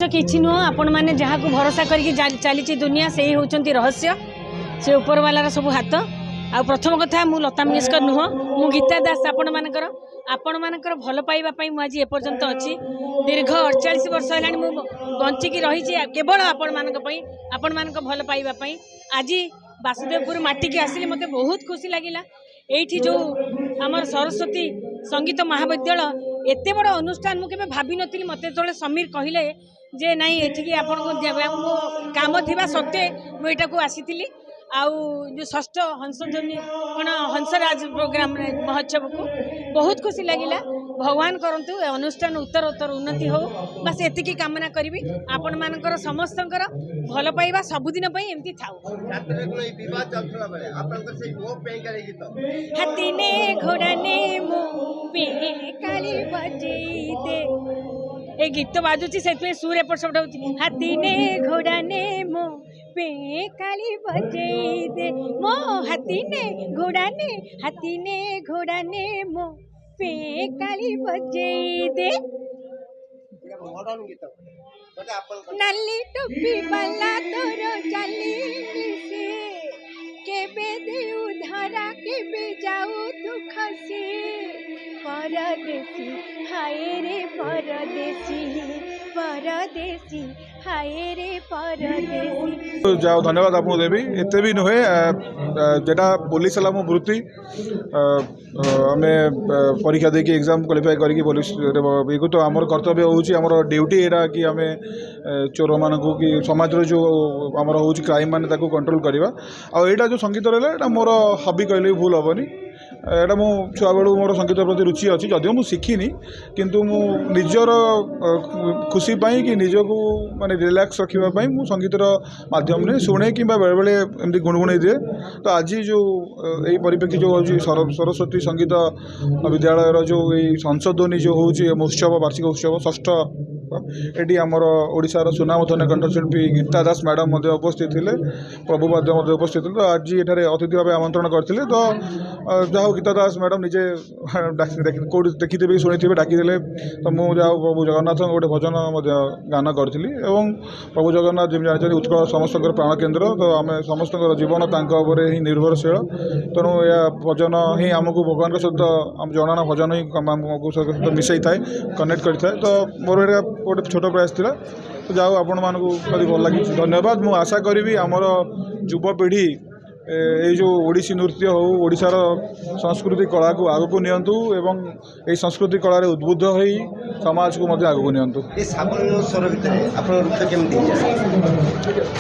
किसी नुह आपण मैंने जहाँ को भरोसा करके चली दुनिया से ही होती रहस्य से ऊपर वालार सब हाथ आ प्रथम कथा मु लता मंगेशकर नुह मु गीता दास आपण मानकर भल पाइबापी मुझे एपर्यंत अच्छी दीर्घ 48 वर्ष है बंचिकी रही केवल आपण मान भल पाइबापी आज वासुदेवपुर माटी की आसिले मत बहुत खुशी लगिला। एठी जो आमर सरस्वती संगीत महाविद्यालय एत बड़ अनुष्ठान मुझे भावी नी मत जो समीर कहले जे नहीं एठिकी आपन मो काम थिबा सत्वे मुझे को आसी आउ जो षष्ठ हंसध्वनि कौन हंसराज प्रोग्राम महोत्सव को बहुत खुशी लगिला। भगवान करंतु अनुष्ठान उत्तर उत्तर उन्नति हो बस एतिकी कामना करी आपण मानकर समस्त भल पाइबा सबुदिन एमती थाउ। हाथी ने घोड़ा ने मो पे काली बजेई दे ए गीत बाजुची से सुर एपट सेपट होची। हाथी ने घोड़ा ने मो पे काली बजेई दे मो हाथी ने घोड़ा ने मो पे काली बजेई दे। नाली टोपी वाला तोर चाली से केबे देउ धरा केबे जाऊ तू खसी परदेसी हाय रे परदेसी परदेसी हाय रे परदेसी। जाओ धन्यवाद आपको देवी एते भी नुहे जेटा पुलिस है मो वृत्ति आम परीक्षा देखिए एग्जाम क्वालिफाई करके पुलिस तो आमर कर्तव्य होमर ड्यूटी एरा कि आम चोर मान कि समाज जो आमर हो क्राइम मान कंट्रोल करवा आईटा जो संगीत रहा मोर हबी कहले भूल हेनी एटा मो छुआ बेलू मोर संगीत प्रति रुचि अच्छी जदिव मुझे शिखिनी किंतु मु निजर खुशी पाई कि निजक माने रिलैक्स रखापी मु संगीतर माध्यम ने शुणे कि बेले बेले एमती गुणगुणाई दिए। तो आज जो यही परिप्रेक्षी जो हूँ सरस्वती संगीत विद्यालय जो यही संशोधनी जो हूँ महोत्सव वार्षिक उत्सव षष्ठ एटी आमर ओडिशार सुनामधन्य कंठशिल्पी गीता दास मैडम उपस्थित थे प्रभुपाद उपस्थित थे। तो आज ये अतिथि भाव आमंत्रण करते तो जहाँ गीता दास मैडम निजे कौट देखी शुणी डाकिदे तो मुझे प्रभु जगन्नाथ गोटे भजन गान करी प्रभु जगन्नाथ जमी जानते उत्कल समस्त प्राण केन्द्र तो आम समस्त जीवन तांकर ही निर्भरशील तेणु यह भजन ही आमको भगवान सहित आम जनाना भजन ही आमको सहित मिसई थाए कनेक्ट करता है। तो मोर गोटे छोट प्रयास था तो जाओ आपण मानू कभी भल लगी धन्यवाद। मु आशा करी आमर युवपीढ़ी ये जो ओडिसी नृत्य हो ओडिशार संस्कृति कला को आग को नियंतु एवं ये संस्कृति कला उद्बुद्ध हो समाज को मध्य आग को नियंतु।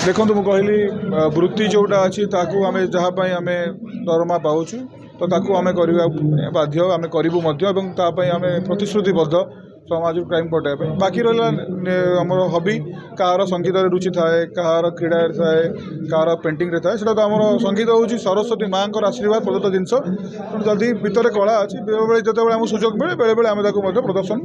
देखो मु कहली वृत्ति जोटा अच्छी ताकू आम जहाँपाई आम दरमा पाऊँ तो ताकू आम करवा बाध्य आम करूँ आम प्रतिश्रुतिबद्ध समाज क्राइम पटाइबा बाकी रहा आमर हबी कहार संगीत रुचि थाए कहार क्रीड़ा थाए कहार पेंटिंग थाए से तो आम संगीत हूँ सरस्वती माँ आशीर्वाद प्रदत्त जिनस जदि भितर कला अच्छी बेले जो आम सुजोग मिले बेले बेले आम प्रदर्शन।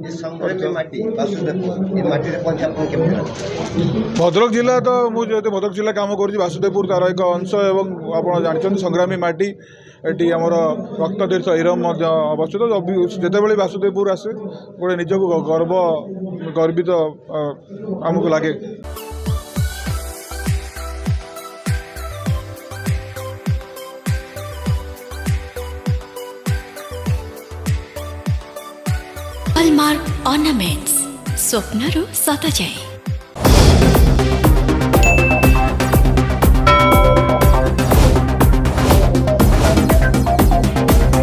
भद्रक जिला तो मुझे भद्रक जिला कम कर वासुदेवपुर तार एक अंश एवं आप जानते संग्रामी माटी एटी आमर रक्ततीर्थ इरम अवस्थित जितेबाला वासुदेवपुर आसे गोटे निजक गर्वित आमको लगे। हॉलमार्क ऑर्नामेंट्स स्वप्नरू सत जाए।